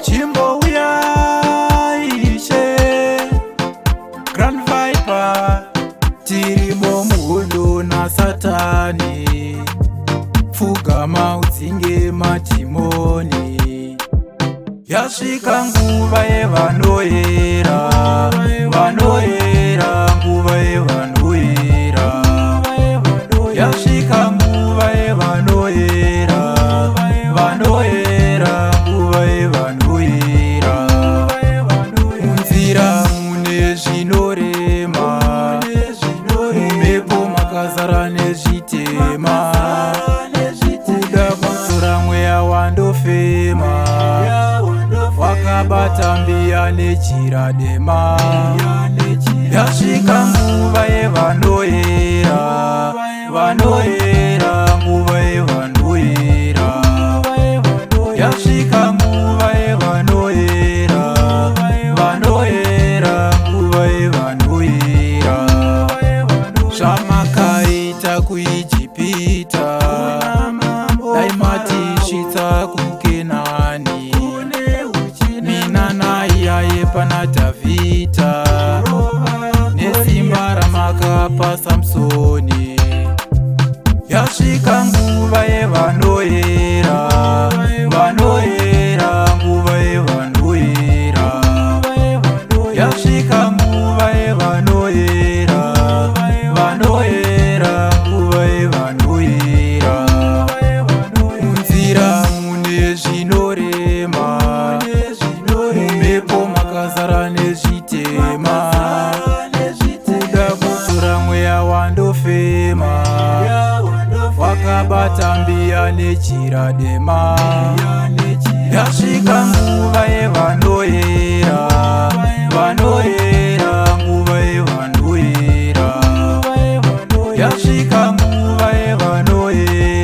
Chimbouya ishe Grand Viper tirimo muhondo na Satani, pfugama udzinge matimoni. Yasvika nguva yevanoera, vanoera, nguva yevanoera. Yasvika nguva yevanoera, vanoera, nguva yevanoera. Munzira mune zvinorema, mumhepo makazara nezvitema. Kuda kudzora mweya wandofema, wakabata mbiya nejira dema. Yasvika nguva yevanoera, vanoera, nguva yevanoera. Yasvika nguva yevanoera, vanoera, nguva yevanoera. Zvamakaita kuIjipita, dai matisvitsa kuKenani. Mina naiyaye pana Dhavhidha, nesimba ramakapa Samsoni. Yasvika nguva yevanoera, vanoera, nguva yevanoera. Yasvika nguva yevanoera, vanoera, nguva yevanoera. Munzira mune zvinorema, mumhepo makazara nezvitema. Kuda kudzora mweya wandofema, wakabata mbiya nejira dema. Yasvika nguva yevanoera, vanoera, nguva yevanoera. Yasvika nguva yevanoera.